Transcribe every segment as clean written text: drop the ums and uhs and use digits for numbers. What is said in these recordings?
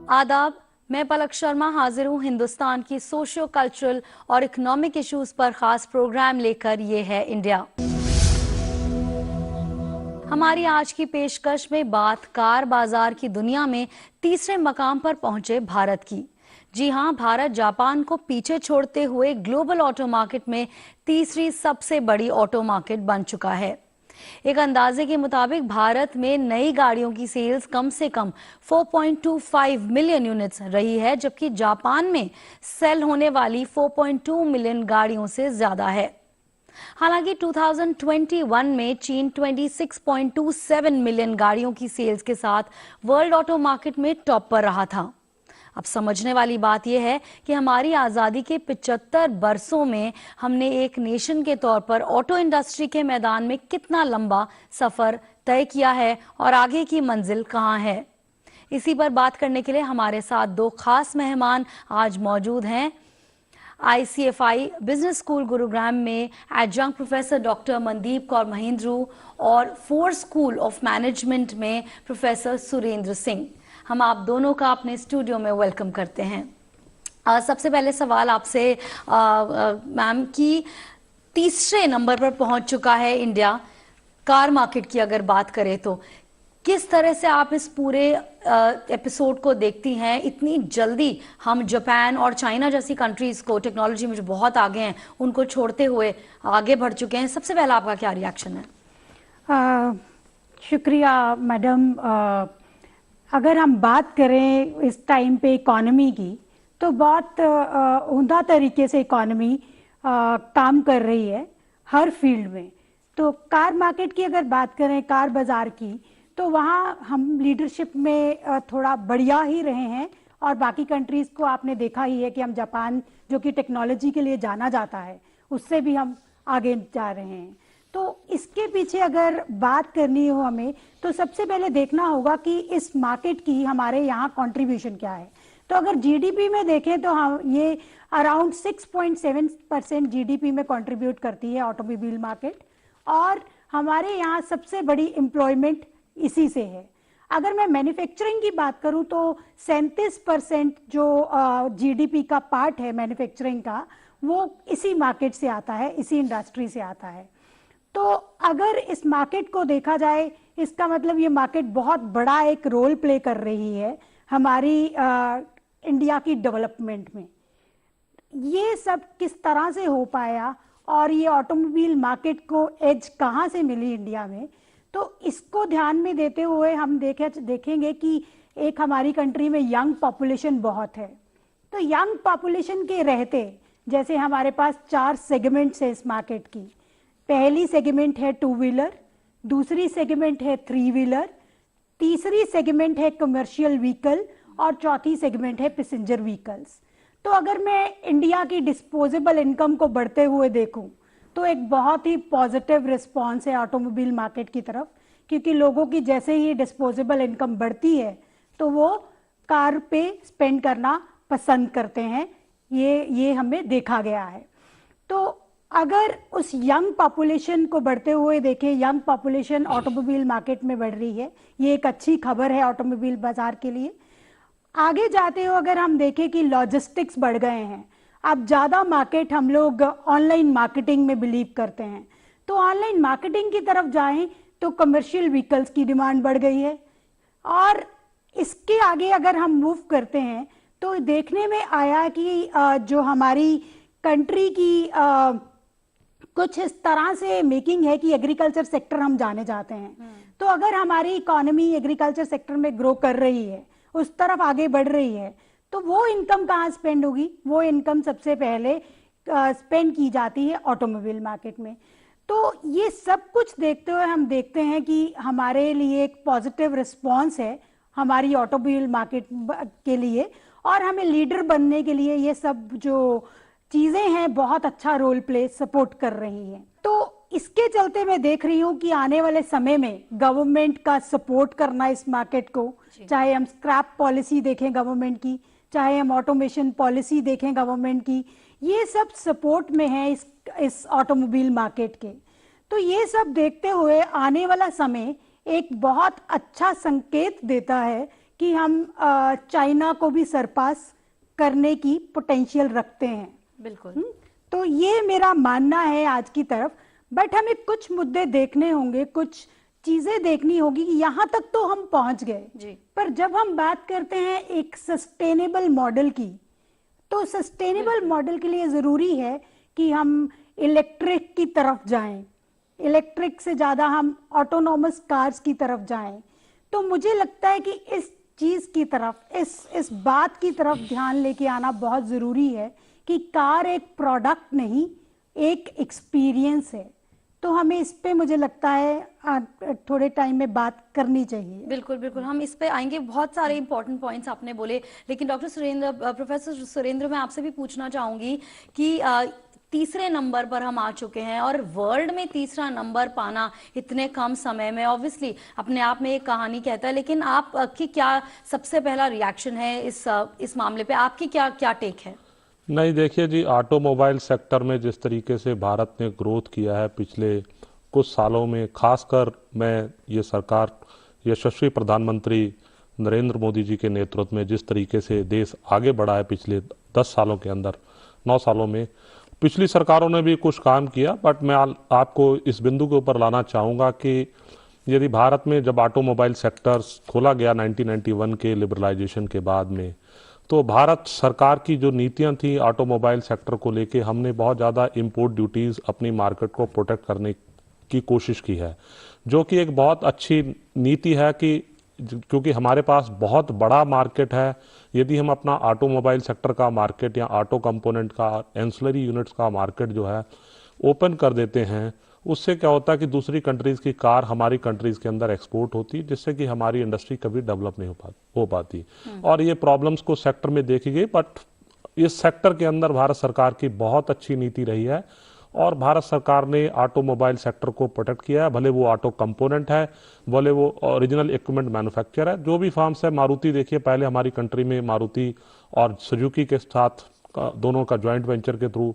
आदाब, मैं पलक शर्मा हाजिर हूँ हिंदुस्तान की सोशियो कल्चरल और इकोनॉमिक इश्यूज पर खास प्रोग्राम लेकर। ये है इंडिया। हमारी आज की पेशकश में बात कार बाजार की दुनिया में तीसरे मकाम पर पहुंचे भारत की। जी हां, भारत जापान को पीछे छोड़ते हुए ग्लोबल ऑटो मार्केट में तीसरी सबसे बड़ी ऑटो मार्केट बन चुका है। एक अंदाजे के मुताबिक भारत में नई गाड़ियों की सेल्स कम से कम 4.25 मिलियन यूनिट्स रही है, जबकि जापान में सेल होने वाली 4.2 मिलियन गाड़ियों से ज्यादा है। हालांकि 2021 में चीन 26.27 मिलियन गाड़ियों की सेल्स के साथ वर्ल्ड ऑटो मार्केट में टॉप पर रहा था। अब समझने वाली बात यह है कि हमारी आजादी के 75 बरसों में हमने एक नेशन के तौर पर ऑटो इंडस्ट्री के मैदान में कितना लंबा सफर तय किया है और आगे की मंजिल कहां है। इसी पर बात करने के लिए हमारे साथ दो खास मेहमान आज मौजूद हैं। ICFI बिजनेस स्कूल गुरुग्राम में adjunct professor doctor Mandeep Kaur Mahendru और फोर्स स्कूल ऑफ मैनेजमेंट में प्रोफेसर सुरेंद्र सिंह। हम आप दोनों का अपने स्टूडियो में वेलकम करते हैं। सबसे पहले सवाल आपसे मैम कि तीसरे नंबर पर पहुंच चुका है इंडिया कार मार्केट की अगर बात करें तो किस तरह से आप इस पूरे एपिसोड को देखती हैं? इतनी जल्दी हम जापान और चाइना जैसी कंट्रीज को टेक्नोलॉजी में जो बहुत आगे हैं उनको छोड़ते हुए आगे बढ़ चुके हैं। सबसे पहला आपका क्या रिएक्शन है? शुक्रिया मैडम। अगर हम बात करें इस टाइम पे इकोनॉमी की तो बहुत उम्दा तरीके से इकोनॉमी काम कर रही है हर फील्ड में। तो कार मार्केट की अगर बात करें, कार बाजार की, तो वहाँ हम लीडरशिप में थोड़ा बढ़िया ही रहे हैं और बाकी कंट्रीज़ को आपने देखा ही है कि हम जापान जो कि टेक्नोलॉजी के लिए जाना जाता है उससे भी हम आगे जा रहे हैं। तो इसके पीछे अगर बात करनी हो हमें तो सबसे पहले देखना होगा कि इस मार्केट की हमारे यहाँ कंट्रीब्यूशन क्या है। तो अगर जीडीपी में देखें तो हम ये अराउंड 6.7% जीडीपी में कंट्रीब्यूट करती है ऑटोमोबाइल मार्केट, और हमारे यहाँ सबसे बड़ी एम्प्लॉयमेंट इसी से है। अगर मैं मैन्युफैक्चरिंग की बात करूं तो 37% जो जीडीपी का पार्ट है मैन्युफैक्चरिंग का, वो इसी मार्केट से आता है, इसी इंडस्ट्री से आता है। तो अगर इस मार्केट को देखा जाए, इसका मतलब ये मार्केट बहुत बड़ा एक रोल प्ले कर रही है हमारी इंडिया की डेवलपमेंट में। ये सब किस तरह से हो पाया और ये ऑटोमोबाइल मार्केट को एज कहाँ से मिली इंडिया में, तो इसको ध्यान में देते हुए हम देखेंगे कि एक हमारी कंट्री में यंग पॉपुलेशन बहुत है। तो यंग पॉपुलेशन के रहते जैसे हमारे पास 4 सेगमेंट्स है इस मार्केट की। पहली सेगमेंट है 2 व्हीलर, दूसरी सेगमेंट है 3 व्हीलर, तीसरी सेगमेंट है कमर्शियल व्हीकल और चौथी सेगमेंट है पैसेंजर व्हीकल्स। तो अगर मैं इंडिया की डिस्पोजेबल इनकम को बढ़ते हुए देखूं तो एक बहुत ही पॉजिटिव रिस्पॉन्स है ऑटोमोबाइल मार्केट की तरफ, क्योंकि लोगों की जैसे ही डिस्पोजेबल इनकम बढ़ती है तो वो कार पे स्पेंड करना पसंद करते हैं। ये हमें देखा गया है। तो अगर उस यंग पॉपुलेशन को बढ़ते हुए देखें, यंग पॉपुलेशन ऑटोमोबाइल मार्केट में बढ़ रही है, ये एक अच्छी खबर है ऑटोमोबाइल बाजार के लिए। आगे जाते हुए अगर हम देखें कि लॉजिस्टिक्स बढ़ गए हैं, अब ज़्यादा मार्केट हम लोग ऑनलाइन मार्केटिंग में बिलीव करते हैं, तो ऑनलाइन मार्केटिंग की तरफ जाएं तो कमर्शियल व्हीकल्स की डिमांड बढ़ गई है। और इसके आगे अगर हम मूव करते हैं तो देखने में आया कि जो हमारी कंट्री की कुछ इस तरह से मेकिंग है कि एग्रीकल्चर सेक्टर हम जाने जाते हैं। तो अगर हमारी इकोनॉमी एग्रीकल्चर सेक्टर में ग्रो कर रही है, उस तरफ आगे बढ़ रही है, तो वो इनकम कहाँ स्पेंड होगी? वो इनकम सबसे पहले स्पेंड की जाती है ऑटोमोबाइल मार्केट में। तो ये सब कुछ देखते हुए हम देखते हैं कि हमारे लिए एक पॉजिटिव रिस्पॉन्स है हमारी ऑटोमोबाइल मार्केट के लिए, और हमें लीडर बनने के लिए ये सब जो चीज़ें हैं बहुत अच्छा रोल प्ले सपोर्ट कर रही हैं। तो इसके चलते मैं देख रही हूँ कि आने वाले समय में गवर्नमेंट का सपोर्ट करना इस मार्केट को, चाहे हम स्क्रैप पॉलिसी देखें गवर्नमेंट की, चाहे हम ऑटोमेशन पॉलिसी देखें गवर्नमेंट की, ये सब सपोर्ट में है इस ऑटोमोबाइल मार्केट के। तो ये सब देखते हुए आने वाला समय एक बहुत अच्छा संकेत देता है कि हम चाइना को भी सरपास करने की पोटेंशियल रखते हैं। बिल्कुल। तो ये मेरा मानना है आज की तरफ। बट हमें कुछ मुद्दे देखने होंगे, कुछ चीजें देखनी होगी कि यहाँ तक तो हम पहुंच गए जी। पर जब हम बात करते हैं एक सस्टेनेबल मॉडल की, तो सस्टेनेबल मॉडल के लिए जरूरी है कि हम इलेक्ट्रिक की तरफ जाएं, इलेक्ट्रिक से ज्यादा हम ऑटोनॉमस कार्स की तरफ जाएं। तो मुझे लगता है कि इस चीज की तरफ, इस बात की तरफ ध्यान लेके आना बहुत जरूरी है कि कार एक प्रोडक्ट नहीं, एक एक्सपीरियंस है। तो हमें इस पे मुझे लगता है थोड़े टाइम में बात करनी चाहिए। बिल्कुल बिल्कुल, हम इस पे आएंगे। बहुत सारे इंपॉर्टेंट पॉइंट्स आपने बोले, लेकिन डॉक्टर सुरेंद्र, प्रोफेसर सुरेंद्र, मैं आपसे भी पूछना चाहूंगी कि तीसरे नंबर पर हम आ चुके हैं और वर्ल्ड में तीसरा नंबर पाना इतने कम समय में ऑब्वियसली अपने आप में एक कहानी कहता है। लेकिन आपकी क्या सबसे पहला रिएक्शन है इस मामले पे? आपकी क्या टेक है? नहीं, देखिए जी, ऑटोमोबाइल सेक्टर में जिस तरीके से भारत ने ग्रोथ किया है पिछले कुछ सालों में, खासकर मैं ये सरकार, यशस्वी प्रधानमंत्री नरेंद्र मोदी जी के नेतृत्व में जिस तरीके से देश आगे बढ़ा है पिछले 10 सालों के अंदर, 9 सालों में, पिछली सरकारों ने भी कुछ काम किया। बट मैं आपको इस बिंदु के ऊपर लाना चाहूँगा कि यदि भारत में जब ऑटोमोबाइल सेक्टर खोला गया 1991 के लिबरलाइजेशन के बाद में, तो भारत सरकार की जो नीतियां थी ऑटोमोबाइल सेक्टर को लेके, हमने बहुत ज़्यादा इंपोर्ट ड्यूटीज़ अपनी मार्केट को प्रोटेक्ट करने की कोशिश की है, जो कि एक बहुत अच्छी नीति है कि क्योंकि हमारे पास बहुत बड़ा मार्केट है। यदि हम अपना ऑटोमोबाइल सेक्टर का मार्केट या ऑटो कंपोनेंट का, एंसिलरी यूनिट्स का मार्केट जो है ओपन कर देते हैं, उससे क्या होता है कि दूसरी कंट्रीज़ की कार हमारी कंट्रीज़ के अंदर एक्सपोर्ट होती, जिससे कि हमारी इंडस्ट्री कभी डेवलप नहीं हो पाती। और ये प्रॉब्लम्स को सेक्टर में देखी गई। बट इस सेक्टर के अंदर भारत सरकार की बहुत अच्छी नीति रही है और भारत सरकार ने ऑटोमोबाइल सेक्टर को प्रोटेक्ट किया है। भले वो ऑटो कंपोनेंट है, भले वो ओरिजिनल इक्विपमेंट मैन्युफैक्चर है, जो भी फर्म्स है। मारुति देखिए, पहले हमारी कंट्री में मारुति और सुजुकी के साथ दोनों का ज्वाइंट वेंचर के थ्रू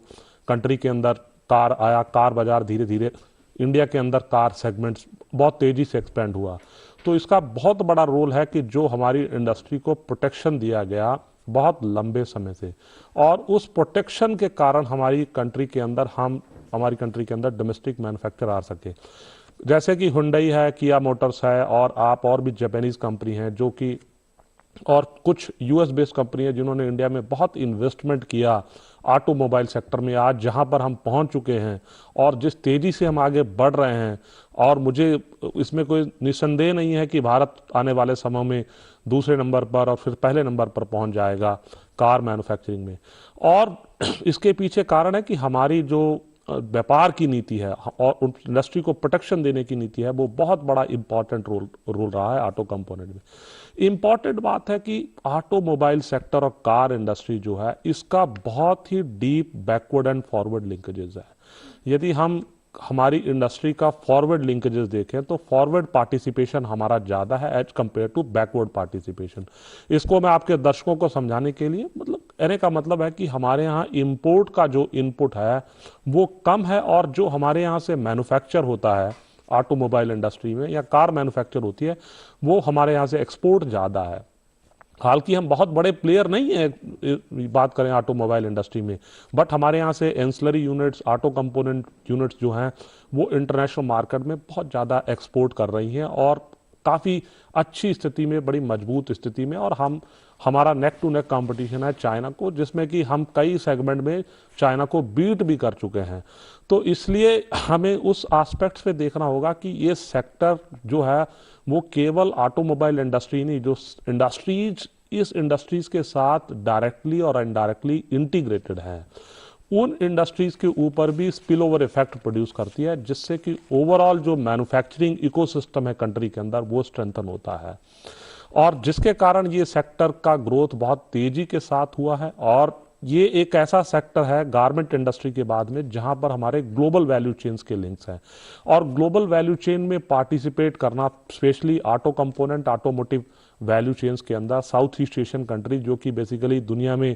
कंट्री के अंदर कार आया। कार बाजार धीरे धीरे इंडिया के अंदर कार सेगमेंट्स बहुत तेजी से एक्सपेंड हुआ। तो इसका बहुत बड़ा रोल है कि जो हमारी इंडस्ट्री को प्रोटेक्शन दिया गया बहुत लंबे समय से, और उस प्रोटेक्शन के कारण हमारी कंट्री के अंदर डोमेस्टिक मैन्युफैक्चर आ सके। जैसे कि हुंडई है, किया मोटर्स है, और भी जापानीज कंपनी है जो कि, और कुछ यूएस बेस्ड कंपनी है जिन्होंने इंडिया में बहुत इन्वेस्टमेंट किया ऑटोमोबाइल सेक्टर में। आज जहां पर हम पहुंच चुके हैं और जिस तेजी से हम आगे बढ़ रहे हैं, और मुझे इसमें कोई निसंदेह नहीं है कि भारत आने वाले समय में दूसरे नंबर पर और फिर पहले नंबर पर पहुंच जाएगा कार मैन्युफैक्चरिंग में। और इसके पीछे कारण है कि हमारी जो व्यापार की नीति है और इंडस्ट्री को प्रोटेक्शन देने की नीति है, वो बहुत बड़ा इंपॉर्टेंट रोल रहा है ऑटो कंपोनेंट में। इंपॉर्टेंट बात है कि ऑटोमोबाइल सेक्टर और कार इंडस्ट्री जो है, इसका बहुत ही deep backward and forward linkages है। यदि हम हमारी इंडस्ट्री का फॉरवर्ड लिंकेजेस देखें तो फॉरवर्ड पार्टिसिपेशन हमारा ज़्यादा है as compare to backward participation. इसको मैं आपके दर्शकों को समझाने के लिए, कहने का मतलब है कि हमारे यहाँ इंपोर्ट का जो इनपुट है वो कम है, और जो हमारे यहाँ से मैन्युफैक्चर होता है ऑटोमोबाइल इंडस्ट्री में या कार मैन्युफैक्चर होती है, वो हमारे यहाँ से एक्सपोर्ट ज़्यादा है। हालांकि हम बहुत बड़े प्लेयर नहीं है बात करें ऑटोमोबाइल इंडस्ट्री में, बट हमारे यहाँ से ancillary units, auto component units जो हैं वो इंटरनेशनल मार्केट में बहुत ज़्यादा एक्सपोर्ट कर रही हैं और काफ़ी अच्छी स्थिति में, बड़ी मजबूत स्थिति में। और हमारा नेक टू नेक कंपटीशन है चाइना को, जिसमें कि हम कई सेगमेंट में चाइना को बीट भी कर चुके हैं। तो इसलिए हमें उस एस्पेक्ट पे देखना होगा कि ये सेक्टर जो है वो केवल ऑटोमोबाइल इंडस्ट्री नहीं, जो इंडस्ट्रीज इस इंडस्ट्रीज के साथ डायरेक्टली और इनडायरेक्टली इंटीग्रेटेड है, उन इंडस्ट्रीज के ऊपर भी स्पिल ओवर इफेक्ट प्रोड्यूस करती है, जिससे कि ओवरऑल जो मैन्युफैक्चरिंग इकोसिस्टम है कंट्री के अंदर वो स्ट्रेंथन होता है, और जिसके कारण ये सेक्टर का ग्रोथ बहुत तेजी के साथ हुआ है। और ये एक ऐसा सेक्टर है गारमेंट इंडस्ट्री के बाद में जहां पर हमारे ग्लोबल वैल्यू चेन्स के लिंक्स हैं, और ग्लोबल वैल्यू चेन में पार्टिसिपेट करना, specially auto component, automotive value chains के अंदर साउथ ईस्ट एशियन कंट्री, जो कि बेसिकली दुनिया में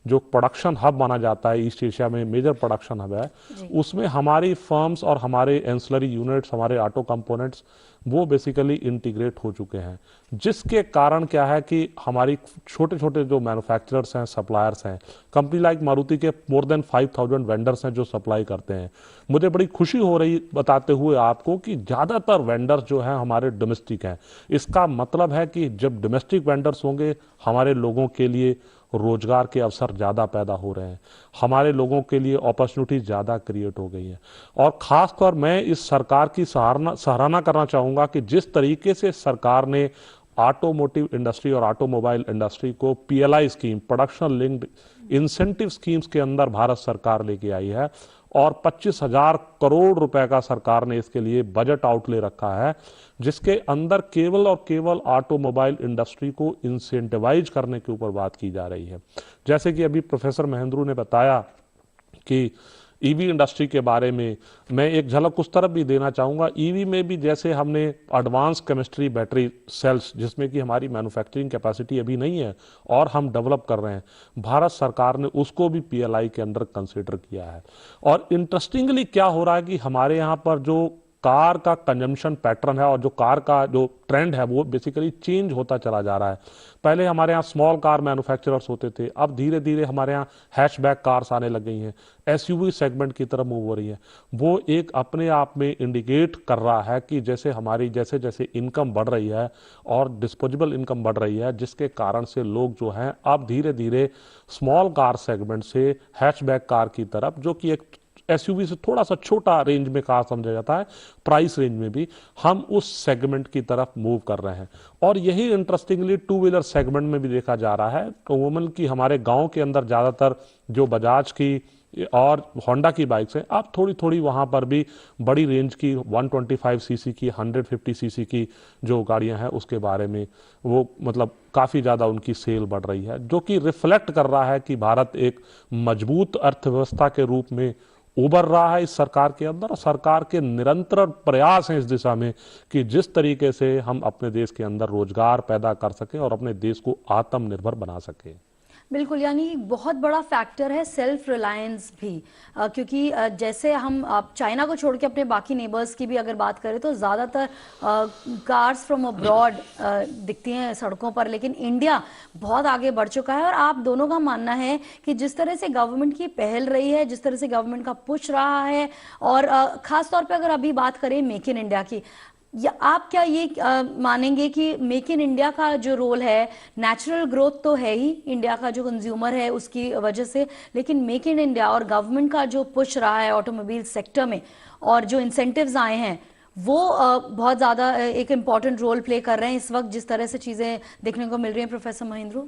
जो प्रोडक्शन हब माना जाता है, ईस्ट एशिया में मेजर प्रोडक्शन हब है, उसमें हमारी फर्म्स और हमारे एंसिलरी यूनिट्स, हमारे ऑटो कंपोनेंट्स वो बेसिकली इंटीग्रेट हो चुके हैं, जिसके कारण क्या है कि हमारी छोटे छोटे जो मैन्युफैक्चरर्स हैं, सप्लायर्स हैं, कंपनी लाइक मारुति के मोर देन 5000 वेंडर्स हैं जो सप्लाई करते हैं। मुझे बड़ी खुशी हो रही बताते हुए आपको कि ज़्यादातर वेंडर्स जो हैं हमारे डोमेस्टिक हैं। इसका मतलब है कि जब डोमेस्टिक वेंडर्स होंगे, हमारे लोगों के लिए रोजगार के अवसर ज़्यादा पैदा हो रहे हैं, हमारे लोगों के लिए अपॉर्चुनिटी ज़्यादा क्रिएट हो गई है। और ख़ासतौर मैं इस सरकार की सराहना करना चाहूँगा कि जिस तरीके से सरकार ने ऑटोमोटिव इंडस्ट्री और ऑटोमोबाइल इंडस्ट्री को PLI scheme, production linked incentive schemes के अंदर भारत सरकार लेके आई है और 25,000 करोड़ रुपए का सरकार ने इसके लिए बजट आउटले रखा है, जिसके अंदर केवल और केवल ऑटोमोबाइल इंडस्ट्री को इंसेंटिवाइज करने के ऊपर बात की जा रही है। जैसे कि अभी प्रोफेसर महेंद्रू ने बताया कि ईवी इंडस्ट्री के बारे में, मैं एक झलक उस तरफ भी देना चाहूँगा। ईवी में भी जैसे हमने एडवांस केमिस्ट्री बैटरी सेल्स, जिसमें कि हमारी मैन्युफैक्चरिंग कैपेसिटी अभी नहीं है और हम डेवलप कर रहे हैं, भारत सरकार ने उसको भी पीएलआई के अंडर कंसीडर किया है। और इंटरेस्टिंगली क्या हो रहा है कि हमारे यहाँ पर जो कार का कंजम्पशन पैटर्न है और जो कार का जो ट्रेंड है वो बेसिकली चेंज होता चला जा रहा है। पहले हमारे यहाँ स्मॉल कार मैन्युफैक्चरर्स होते थे, अब धीरे धीरे हमारे यहाँ हैचबैक कार्स आने लग गई हैं, एसयूवी सेगमेंट की तरफ मूव हो रही है। वो एक अपने आप में इंडिकेट कर रहा है कि जैसे हमारी जैसे जैसे इनकम बढ़ रही है और डिस्पोजेबल इनकम बढ़ रही है, जिसके कारण से लोग जो हैं अब धीरे धीरे स्मॉल कार सेगमेंट से हैचबैक कार की तरफ, जो कि एक एसयूवी से थोड़ा सा छोटा रेंज में कार समझा जाता है, प्राइस रेंज में भी हम उस सेगमेंट की तरफ मूव कर रहे हैं। और यही इंटरेस्टिंगली टू व्हीलर सेगमेंट में भी देखा जा रहा है। वुमन की हमारे गांव के अंदर ज़्यादातर जो बजाज की और होंडा की बाइक्स हैं, अब थोड़ी थोड़ी वहां पर भी बड़ी रेंज की 125 सीसी की, 150 सीसी की जो गाड़ियां हैं उसके बारे में वो मतलब काफ़ी ज़्यादा उनकी सेल बढ़ रही है, जो कि रिफ्लेक्ट कर रहा है कि भारत एक मजबूत अर्थव्यवस्था के रूप में उभर रहा है इस सरकार के अंदर। और सरकार के निरंतर प्रयास हैं इस दिशा में कि जिस तरीके से हम अपने देश के अंदर रोजगार पैदा कर सकें और अपने देश को आत्मनिर्भर बना सकें। बिल्कुल, यानी बहुत बड़ा फैक्टर है सेल्फ रिलायंस भी, क्योंकि जैसे हम चाइना को छोड़ के अपने बाकी नेबर्स की भी अगर बात करें तो ज़्यादातर कार्स फ्रॉम अब्रॉड दिखती हैं सड़कों पर, लेकिन इंडिया बहुत आगे बढ़ चुका है। और आप दोनों का मानना है कि जिस तरह से गवर्नमेंट की पहल रही है, जिस तरह से गवर्नमेंट का पुश रहा है, और ख़ास तौर पे अगर अभी बात करें मेक इन इंडिया की, या आप क्या ये मानेंगे कि मेक इन इंडिया का जो रोल है, नेचुरल ग्रोथ तो है ही इंडिया का जो कंज्यूमर है उसकी वजह से, लेकिन मेक इन इंडिया और गवर्नमेंट का जो पुश रहा है ऑटोमोबाइल सेक्टर में और जो इंसेंटिव्स आए हैं वो बहुत ज़्यादा एक इम्पॉर्टेंट रोल प्ले कर रहे हैं इस वक्त जिस तरह से चीज़ें देखने को मिल रही हैं। प्रोफेसर महेंद्रू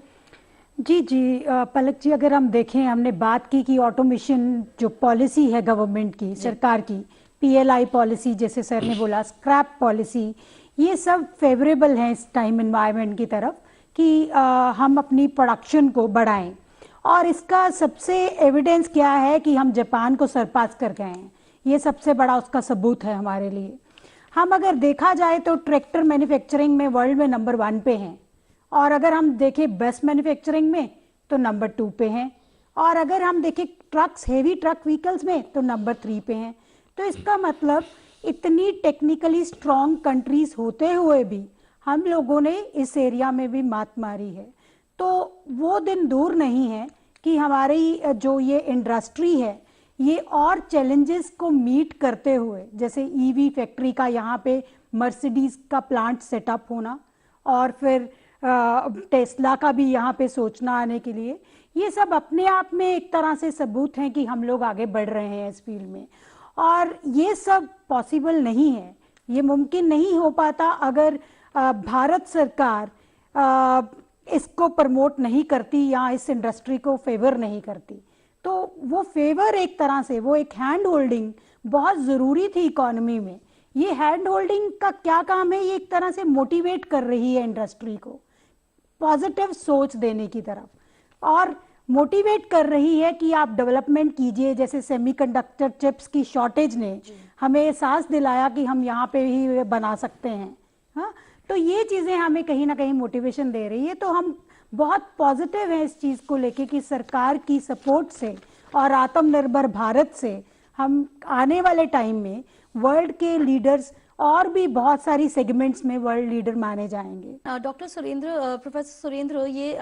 जी पलक जी, अगर हम देखें, हमने बात की कि ऑटोमेशन जो पॉलिसी है गवर्नमेंट की, सरकार की, पीएलआई पॉलिसी जैसे सर ने बोला, स्क्रैप पॉलिसी, ये सब फेवरेबल हैं इस टाइम एनवायरनमेंट की तरफ कि हम अपनी प्रोडक्शन को बढ़ाएं। और इसका सबसे एविडेंस क्या है कि हम जापान को सरपास कर गए हैं, ये सबसे बड़ा उसका सबूत है हमारे लिए। हम अगर देखा जाए तो ट्रैक्टर मैन्युफैक्चरिंग में वर्ल्ड में नंबर 1 पे हैं, और अगर हम देखें बस मैन्युफैक्चरिंग में तो नंबर 2 पे हैं, और अगर हम देखें ट्रक्स, हेवी ट्रक व्हीकल्स में तो नंबर 3 पे हैं। तो इसका मतलब इतनी टेक्निकली स्ट्रॉन्ग कंट्रीज होते हुए भी हम लोगों ने इस एरिया में भी मात मारी है। तो वो दिन दूर नहीं है कि हमारी जो ये इंडस्ट्री है ये और चैलेंजेस को मीट करते हुए, जैसे ईवी फैक्ट्री का यहाँ पे मर्सिडीज का प्लांट सेटअप होना, और फिर टेस्ला का भी यहाँ पे सोचना आने के लिए, ये सब अपने आप में एक तरह से सबूत हैं कि हम लोग आगे बढ़ रहे हैं इस फील्ड में। और ये सब पॉसिबल नहीं है, ये मुमकिन नहीं हो पाता अगर भारत सरकार इसको प्रमोट नहीं करती या इस इंडस्ट्री को फेवर नहीं करती। तो वो फेवर एक तरह से, वो एक हैंड होल्डिंग बहुत ज़रूरी थी इकोनॉमी में। ये हैंड होल्डिंग का क्या काम है, ये एक तरह से मोटिवेट कर रही है इंडस्ट्री को पॉजिटिव सोच देने की तरफ, और मोटिवेट कर रही है कि आप डेवलपमेंट कीजिए। जैसे सेमीकंडक्टर चिप्स की शॉर्टेज ने हमें एहसास दिलाया कि हम यहाँ पे ही बना सकते हैं। हाँ, तो ये चीज़ें हमें कहीं ना कहीं मोटिवेशन दे रही है। तो हम बहुत पॉजिटिव है इस चीज़ को लेके कि सरकार की सपोर्ट से और आत्मनिर्भर भारत से हम आने वाले टाइम में वर्ल्ड के लीडर्स और भी बहुत सारी सेगमेंट्स में वर्ल्ड लीडर माने जाएंगे। डॉक्टर सुरेंद्र, प्रोफेसर सुरेंद्र, ये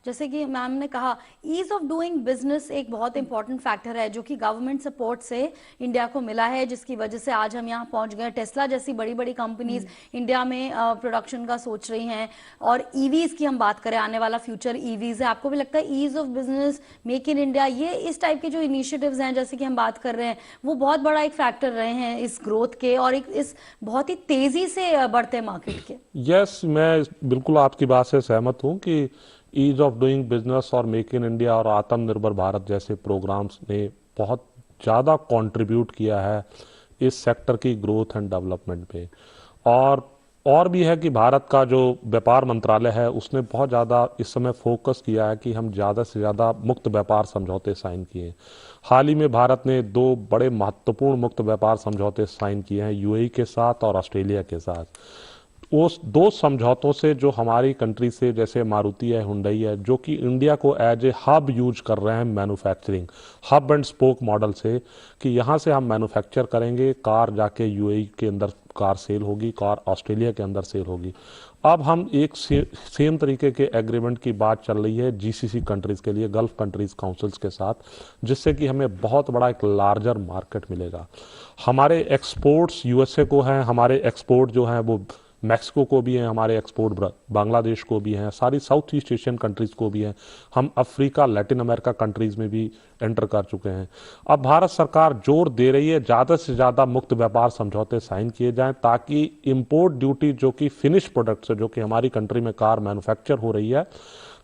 जैसे कि मैम ने कहा, ईज ऑफ डूइंग बिजनेस एक बहुत इंपॉर्टेंट फैक्टर है जो कि गवर्नमेंट सपोर्ट से इंडिया को मिला है, जिसकी वजह से आज हम यहाँ पहुंच गए। टेस्ला जैसी बड़ी बड़ी कंपनीज इंडिया में प्रोडक्शन का सोच रही हैं, और ईवीज की हम बात करें, आने वाला फ्यूचर ईवीज है। आपको भी लगता है ease of business, make in India, ये इस टाइप के जो इनिशिएटिव्स हैं जैसे कि हम बात कर रहे हैं, वो बहुत बड़ा एक फैक्टर रहे हैं इस ग्रोथ के और इस बहुत ही तेजी से बढ़ते मार्केट के? यस, मैं बिल्कुल आपकी बात से सहमत हूं कि ईज ऑफ डूइंग बिजनेस और मेक इन इंडिया और आत्मनिर्भर भारत जैसे प्रोग्राम्स ने बहुत ज़्यादा कंट्रीब्यूट किया है इस सेक्टर की ग्रोथ एंड डेवलपमेंट पे। और भी है कि भारत का जो व्यापार मंत्रालय है उसने बहुत ज़्यादा इस समय फोकस किया है कि हम ज़्यादा से ज़्यादा मुक्त व्यापार समझौते साइन किए। हाल ही में भारत ने 2 बड़े महत्वपूर्ण मुक्त व्यापार समझौते साइन किए हैं, यूएई के साथ और ऑस्ट्रेलिया के साथ। उस 2 समझौतों से जो हमारी कंट्री से, जैसे मारुति है, हुंडई है, जो कि इंडिया को एज ए हब यूज कर रहे हैं manufacturing, hub and spoke model से, कि यहाँ से हम मैन्युफैक्चर करेंगे, कार जाके यूएई के अंदर कार सेल होगी, कार ऑस्ट्रेलिया के अंदर सेल होगी। अब हम एक सेम तरीके के एग्रीमेंट की बात चल रही है जीसीसी कंट्रीज के लिए, गल्फ कंट्रीज काउंसिल्स के साथ, जिससे कि हमें बहुत बड़ा एक लार्जर मार्केट मिलेगा। हमारे एक्सपोर्ट्स यूएसए को हैं, हमारे एक्सपोर्ट जो हैं वो मैक्सिको को भी हैं, हमारे एक्सपोर्ट बांग्लादेश को भी हैं, सारी साउथ ईस्ट एशियन कंट्रीज को भी हैं, हम अफ्रीका, लैटिन अमेरिका कंट्रीज में भी एंटर कर चुके हैं। अब भारत सरकार जोर दे रही है ज़्यादा से ज़्यादा मुक्त व्यापार समझौते साइन किए जाएं, ताकि इंपोर्ट ड्यूटी जो कि फिनिश प्रोडक्ट से, जो कि हमारी कंट्री में कार मैन्युफैक्चर हो रही है,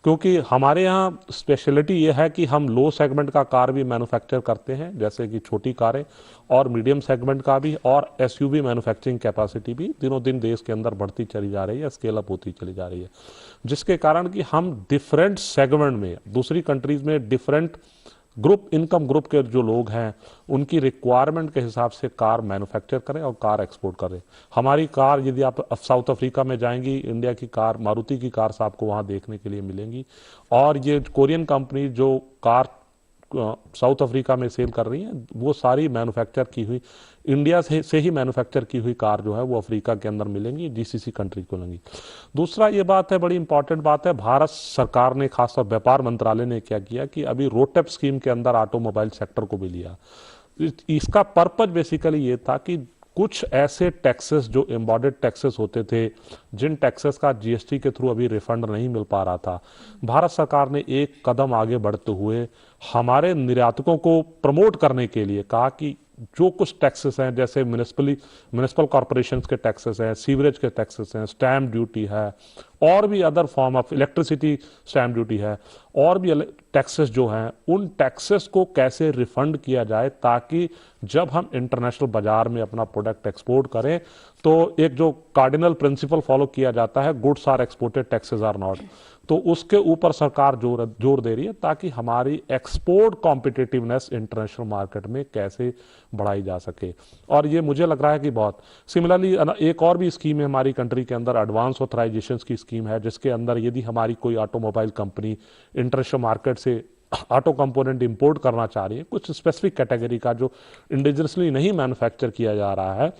क्योंकि हमारे यहाँ स्पेशलिटी ये है कि हम लो सेगमेंट का कार भी मैन्युफैक्चर करते हैं, जैसे कि छोटी कारें, और मीडियम सेगमेंट का भी, और एसयूवी मैन्युफैक्चरिंग कैपेसिटी भी दिनों दिन देश के अंदर बढ़ती चली जा रही है, स्केल अप होती चली जा रही है, जिसके कारण कि हम डिफरेंट सेगमेंट में दूसरी कंट्रीज में डिफरेंट ग्रुप, इनकम ग्रुप के जो लोग हैं, उनकी रिक्वायरमेंट के हिसाब से कार मैन्युफैक्चर करें और कार एक्सपोर्ट करें। हमारी कार, यदि आप साउथ अफ्रीका में जाएंगी, इंडिया की कार, मारुति की कार्स आपको वहां देखने के लिए मिलेंगी, और ये कोरियन कंपनी जो कार साउथ अफ्रीका में सेल कर रही हैं, वो सारी मैन्युफैक्चर की हुई, इंडिया से ही मैन्युफैक्चर की हुई कार जो है वो अफ्रीका के अंदर मिलेंगी, जीसीसी कंट्री को मिलेंगी। दूसरा ये बात है, बड़ी इंपॉर्टेंट बात है, भारत सरकार ने, खासतौर व्यापार मंत्रालय ने क्या किया कि अभी रोडटेप स्कीम के अंदर ऑटोमोबाइल सेक्टर को भी लिया। इसका पर्पज बेसिकली ये था कि कुछ ऐसे टैक्सेस जो एम्बॉडेड टैक्सेस होते थे, जिन टैक्सेस का जीएसटी के थ्रू अभी रिफंड नहीं मिल पा रहा था, भारत सरकार ने एक कदम आगे बढ़ते हुए हमारे निर्यातकों को प्रमोट करने के लिए कहा कि जो कुछ टैक्सेस हैं, जैसे म्युनिसिपल कॉर्पोरेशंस के टैक्सेस हैं, सीवरेज के टैक्सेस हैं, स्टैम्प ड्यूटी है, और भी other form of electricity stamp duty है, और भी टैक्सेस जो हैं, उन टैक्सेस को कैसे रिफंड किया जाए, ताकि जब हम इंटरनेशनल बाजार में अपना प्रोडक्ट एक्सपोर्ट करें तो एक जो कार्डिनल प्रिंसिपल फॉलो किया जाता है, goods are exported, taxes are not, तो उसके ऊपर सरकार जोर दे रही है, ताकि हमारी एक्सपोर्ट कॉम्पिटिटिवनेस इंटरनेशनल मार्केट में कैसे बढ़ाई जा सके। और ये मुझे लग रहा है कि बहुत सिमिलरली एक और भी स्कीम है हमारी कंट्री के अंदर, एडवांस ऑथराइजेशन की स्कीम है, जिसके अंदर यदि हमारी कोई ऑटोमोबाइल कंपनी इंटरनेशनल मार्केट से ऑटो कंपोनेंट इंपोर्ट करना चाह रही है, कुछ स्पेसिफिक कैटेगरी का जो इंडिजिनसली नहीं मैन्युफैक्चर किया जा रहा है,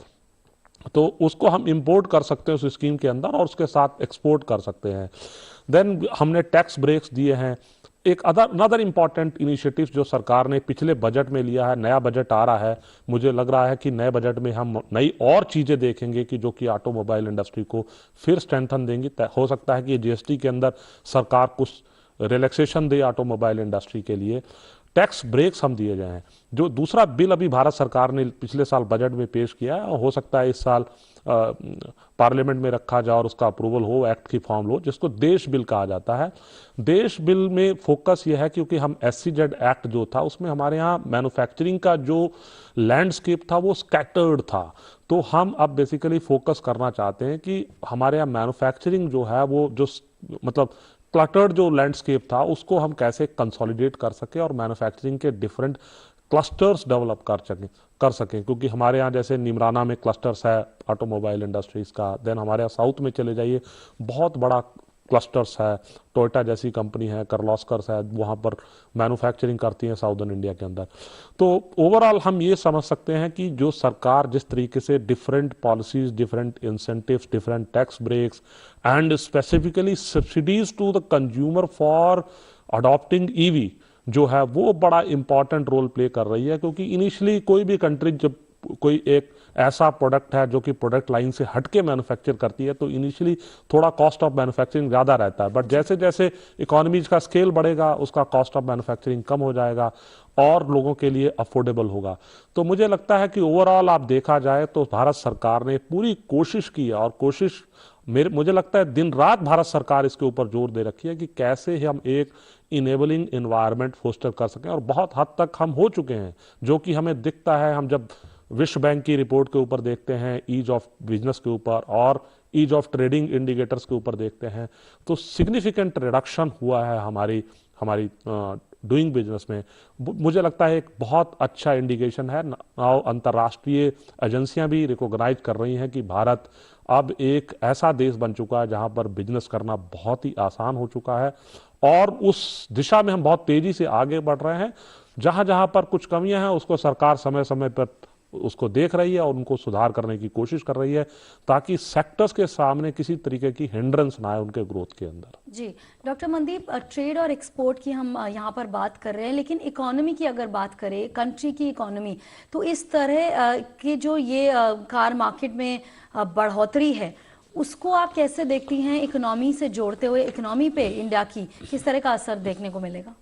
तो उसको हम इंपोर्ट कर सकते हैं उस स्कीम के अंदर, और उसके साथ एक्सपोर्ट कर सकते हैं। देन हमने टैक्स ब्रेक्स दिए हैं। एक अनदर इंपॉर्टेंट इनिशिएटिव जो सरकार ने पिछले बजट में लिया है, नया बजट आ रहा है, मुझे लग रहा है कि नए बजट में हम नई और चीजें देखेंगे कि जो कि ऑटोमोबाइल इंडस्ट्री को फिर स्ट्रेंथन देंगी। हो सकता है कि जीएसटी के अंदर सरकार कुछ रिलैक्सेशन दे ऑटोमोबाइल इंडस्ट्री के लिए, टैक्स ब्रेक्स हम दिए गए हैं। जो दूसरा बिल अभी भारत सरकार ने पिछले साल बजट में पेश किया है, और हो सकता है इस साल पार्लियामेंट में रखा जाए और उसका अप्रूवल हो, एक्ट की फॉर्म हो, जिसको देश बिल कहा जाता है। देश बिल में फोकस यह है क्योंकि हम SEZ एक्ट जो था उसमें हमारे यहाँ मैन्युफैक्चरिंग का जो लैंडस्केप था वो स्कैटर्ड था, तो हम अब बेसिकली फोकस करना चाहते हैं कि हमारे यहाँ मैन्युफैक्चरिंग जो है वो जो मतलब क्लटर्ड जो लैंडस्केप था उसको हम कैसे कंसोलिडेट कर सके और मैन्युफैक्चरिंग के डिफरेंट क्लस्टर्स डेवलप कर सकें, क्योंकि हमारे यहाँ जैसे निमराना में क्लस्टर्स है ऑटोमोबाइल इंडस्ट्रीज का, देन हमारे यहाँ साउथ में चले जाइए बहुत बड़ा क्लस्टर्स है, टोयोटा जैसी कंपनी है, कर्लोस्कर है, वहाँ पर मैन्युफैक्चरिंग करती हैं साउदर्न इंडिया के अंदर। तो ओवरऑल हम ये समझ सकते हैं कि जो सरकार जिस तरीके से different policies, different incentives, different tax breaks and specifically subsidies to the consumer for adopting EV जो है वो बड़ा इंपॉर्टेंट रोल प्ले कर रही है, क्योंकि इनिशियली कोई भी कंट्री जब कोई एक ऐसा प्रोडक्ट है जो कि प्रोडक्ट लाइन से हटके मैन्युफैक्चर करती है तो इनिशियली थोड़ा कॉस्ट ऑफ मैन्युफैक्चरिंग ज़्यादा रहता है, बट जैसे जैसे इकोनॉमीज का स्केल बढ़ेगा उसका कॉस्ट ऑफ मैन्युफैक्चरिंग कम हो जाएगा और लोगों के लिए अफोर्डेबल होगा। तो मुझे लगता है कि ओवरऑल आप देखा जाए तो भारत सरकार ने पूरी कोशिश की है, और कोशिश मुझे लगता है दिन रात भारत सरकार इसके ऊपर जोर दे रखी है कि कैसे हम एक इनेबलिंग एनवायरनमेंट फोस्टर कर सकें, और बहुत हद तक हम हो चुके हैं, जो कि हमें दिखता है। हम जब विश्व बैंक की रिपोर्ट के ऊपर देखते हैं, ईज ऑफ बिजनेस के ऊपर और ईज ऑफ ट्रेडिंग इंडिकेटर्स के ऊपर देखते हैं, तो सिग्निफिकेंट रिडक्शन हुआ है हमारी डूइंग बिजनेस में। मुझे लगता है एक बहुत अच्छा इंडिकेशन है। अंतर्राष्ट्रीय एजेंसियां भी रिकॉग्नाइज कर रही हैं कि भारत अब एक ऐसा देश बन चुका है जहां पर बिजनेस करना बहुत ही आसान हो चुका है, और उस दिशा में हम बहुत तेजी से आगे बढ़ रहे हैं। जहां जहां पर कुछ कमियां हैं उसको सरकार समय समय पर उसको देख रही है और उनको सुधार करने की कोशिश कर रही है, ताकि सेक्टर्स के सामने किसी तरीके की हिंड्रेंस ना आए उनके ग्रोथ के अंदर। जी डॉक्टर मनदीप, ट्रेड और एक्सपोर्ट की हम यहाँ पर बात कर रहे हैं, लेकिन इकोनॉमी की अगर बात करें, कंट्री की इकोनॉमी, तो इस तरह के जो ये कार मार्केट में बढ़ोतरी है उसको आप कैसे देखती हैं? इकोनॉमी से जोड़ते हुए इकोनॉमी पे इंडिया की किस तरह का असर देखने को मिलेगा?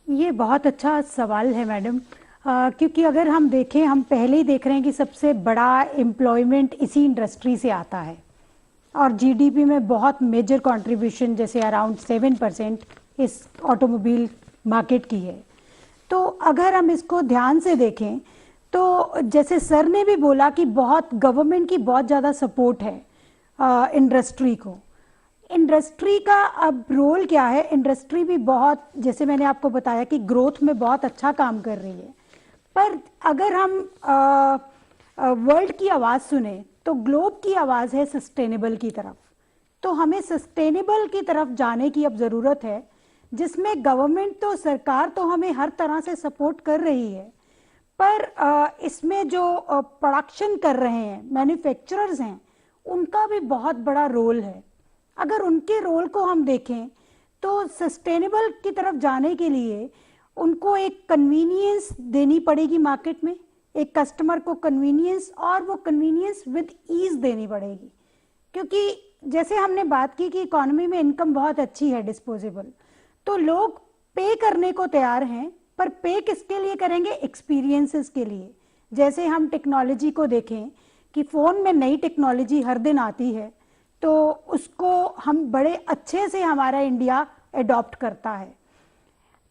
ये बहुत अच्छा सवाल है मैडम, क्योंकि अगर हम देखें, हम पहले ही देख रहे हैं कि सबसे बड़ा एम्प्लॉयमेंट इसी इंडस्ट्री से आता है, और जीडीपी में बहुत मेजर कंट्रीब्यूशन जैसे अराउंड 7% इस ऑटोमोबाइल मार्केट की है। तो अगर हम इसको ध्यान से देखें तो जैसे सर ने भी बोला कि बहुत गवर्नमेंट की बहुत ज़्यादा सपोर्ट है इंडस्ट्री को। इंडस्ट्री का अब रोल क्या है? इंडस्ट्री भी बहुत, जैसे मैंने आपको बताया कि ग्रोथ में बहुत अच्छा काम कर रही है, पर अगर हम वर्ल्ड की आवाज़ सुने तो ग्लोब की आवाज़ है सस्टेनेबल की तरफ। तो हमें सस्टेनेबल की तरफ जाने की अब ज़रूरत है, जिसमें गवर्नमेंट तो, सरकार तो हमें हर तरह से सपोर्ट कर रही है, पर इसमें जो प्रोडक्शन कर रहे हैं, मैन्युफैक्चरर्स हैं, उनका भी बहुत बड़ा रोल है। अगर उनके रोल को हम देखें तो सस्टेनेबल की तरफ जाने के लिए उनको एक कन्वीनियंस देनी पड़ेगी मार्केट में, एक कस्टमर को कन्वीनियंस, और वो कन्वीनियंस विद ईज देनी पड़ेगी। क्योंकि जैसे हमने बात की कि इकोनॉमी में इनकम बहुत अच्छी है डिस्पोजेबल, तो लोग पे करने को तैयार हैं, पर पे किसके लिए करेंगे? एक्सपीरियंसेस के लिए। जैसे हम टेक्नोलॉजी को देखें कि फ़ोन में नई टेक्नोलॉजी हर दिन आती है, तो उसको हम बड़े अच्छे से, हमारा इंडिया अडॉप्ट करता है।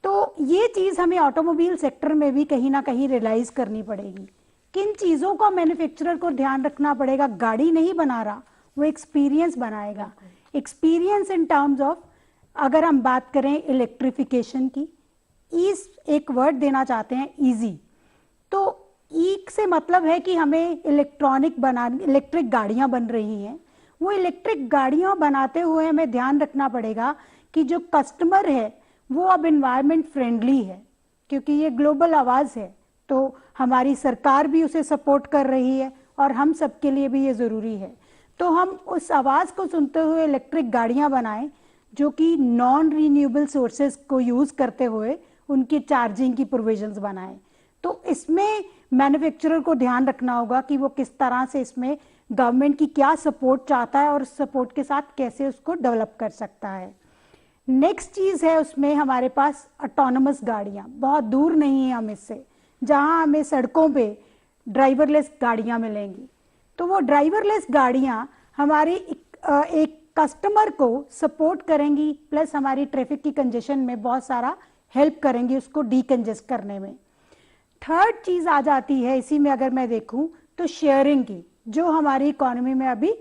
तो ये चीज़ हमें ऑटोमोबाइल सेक्टर में भी कहीं ना कहीं रियलाइज करनी पड़ेगी। किन चीज़ों का मैन्युफैक्चरर को ध्यान रखना पड़ेगा? गाड़ी नहीं बना रहा, वो एक्सपीरियंस बनाएगा। एक्सपीरियंस इन टर्म्स ऑफ, अगर हम बात करें इलेक्ट्रिफिकेशन की, ईज एक वर्ड देना चाहते हैं, इजी। तो ई से मतलब है कि हमें इलेक्ट्रिक गाड़ियाँ बन रही हैं। वो इलेक्ट्रिक गाड़ियाँ बनाते हुए हमें ध्यान रखना पड़ेगा कि जो कस्टमर है वो अब एनवायरनमेंट फ्रेंडली है, क्योंकि ये ग्लोबल आवाज़ है। तो हमारी सरकार भी उसे सपोर्ट कर रही है, और हम सबके लिए भी ये ज़रूरी है। तो हम उस आवाज़ को सुनते हुए इलेक्ट्रिक गाड़ियाँ बनाएं, जो कि नॉन रीन्यूएबल सोर्सेज को यूज़ करते हुए उनकी चार्जिंग की प्रोविजंस बनाएं। तो इसमें मैन्युफैक्चरर को ध्यान रखना होगा कि वो किस तरह से इसमें गवर्नमेंट की क्या सपोर्ट चाहता है, और उस सपोर्ट के साथ कैसे उसको डेवलप कर सकता है। नेक्स्ट चीज़ है उसमें हमारे पास ऑटोनमस गाड़ियाँ, बहुत दूर नहीं है हम इससे, जहाँ हमें सड़कों पे ड्राइवरलेस गाड़ियाँ मिलेंगी। तो वो ड्राइवरलेस गाड़ियाँ हमारी एक कस्टमर को सपोर्ट करेंगी, प्लस हमारी ट्रैफिक की कंजेशन में बहुत सारा हेल्प करेंगी उसको डीकंजेस्ट करने में। थर्ड चीज़ आ जाती है इसी में, अगर मैं देखूं तो शेयरिंग की, जो हमारी इकोनॉमी में अभी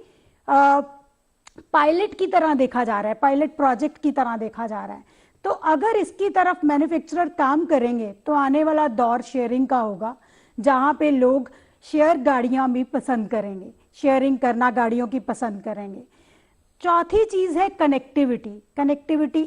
पायलट की तरह देखा जा रहा है, पायलट प्रोजेक्ट की तरह देखा जा रहा है। तो अगर इसकी तरफ मैन्युफैक्चरर काम करेंगे तो आने वाला दौर शेयरिंग का होगा, जहाँ पे लोग शेयर गाड़ियाँ भी पसंद करेंगे, शेयरिंग करना गाड़ियों की पसंद करेंगे। चौथी चीज है कनेक्टिविटी। कनेक्टिविटी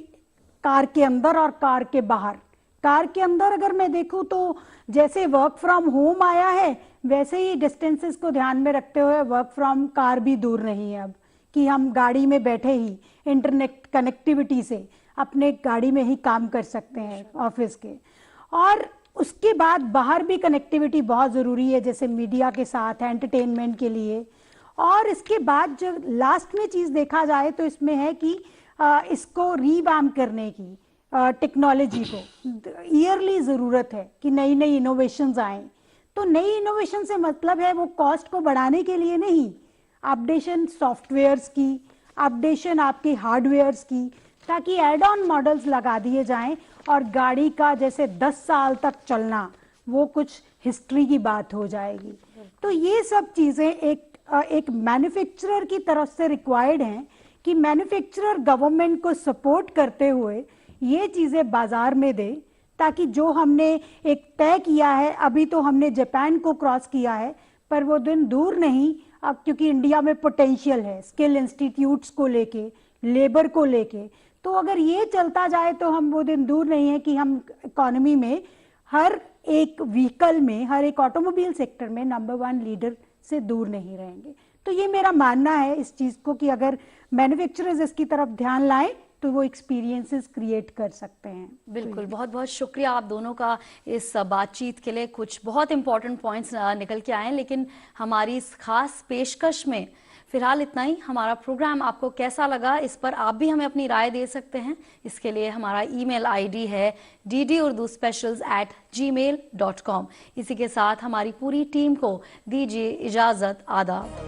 कार के अंदर और कार के बाहर। कार के अंदर अगर मैं देखूं तो जैसे वर्क फ्रॉम होम आया है वैसे ही डिस्टेंसेस को ध्यान में रखते हुए वर्क फ्रॉम कार भी दूर नहीं है अब, कि हम गाड़ी में बैठे ही इंटरनेट कनेक्टिविटी से अपने गाड़ी में ही काम कर सकते हैं ऑफिस के। और उसके बाद बाहर भी कनेक्टिविटी बहुत ज़रूरी है, जैसे मीडिया के साथ, एंटरटेनमेंट के लिए। और इसके बाद जब लास्ट में चीज़ देखा जाए तो इसमें है कि इसको रीवैम्प करने की टेक्नोलॉजी को ईयरली ज़रूरत है कि नई नई इनोवेशंस आएँ। तो नई इनोवेशन से मतलब है वो कॉस्ट को बढ़ाने के लिए नहीं, अपडेशन सॉफ्टवेयर्स की, अपडेशन आपके हार्डवेयर्स की, ताकि एड ऑन मॉडल्स लगा दिए जाएं और गाड़ी का जैसे 10 साल तक चलना वो कुछ हिस्ट्री की बात हो जाएगी। तो ये सब चीज़ें एक मैन्युफैक्चरर की तरफ से रिक्वायर्ड हैं कि मैन्युफैक्चरर गवर्नमेंट को सपोर्ट करते हुए ये चीज़ें बाजार में दे, ताकि जो हमने एक तय किया है, अभी तो हमने जापान को क्रॉस किया है पर वो दिन दूर नहीं, अब क्योंकि इंडिया में पोटेंशियल है स्किल इंस्टीट्यूट्स को लेके, लेबर को लेके। तो अगर ये चलता जाए तो हम वो दिन दूर नहीं है कि हम इकोनॉमी में हर एक व्हीकल में, हर एक ऑटोमोबाइल सेक्टर में नंबर 1 लीडर से दूर नहीं रहेंगे। तो ये मेरा मानना है इस चीज़ को कि अगर मैन्युफैक्चरर्स इसकी तरफ ध्यान लाएं तो वो एक्सपीरियंसेस क्रिएट कर सकते हैं। बिल्कुल, बहुत बहुत शुक्रिया आप दोनों का इस बातचीत के लिए। कुछ बहुत इंपॉर्टेंट पॉइंट्स निकल के आए हैं, लेकिन हमारी इस खास पेशकश में फिलहाल इतना ही। हमारा प्रोग्राम आपको कैसा लगा इस पर आप भी हमें अपनी राय दे सकते हैं। इसके लिए हमारा ईमेल आईडी है ddurduspecials@gmail.com। इसी के साथ हमारी पूरी टीम को दीजिए इजाजत। आदाब।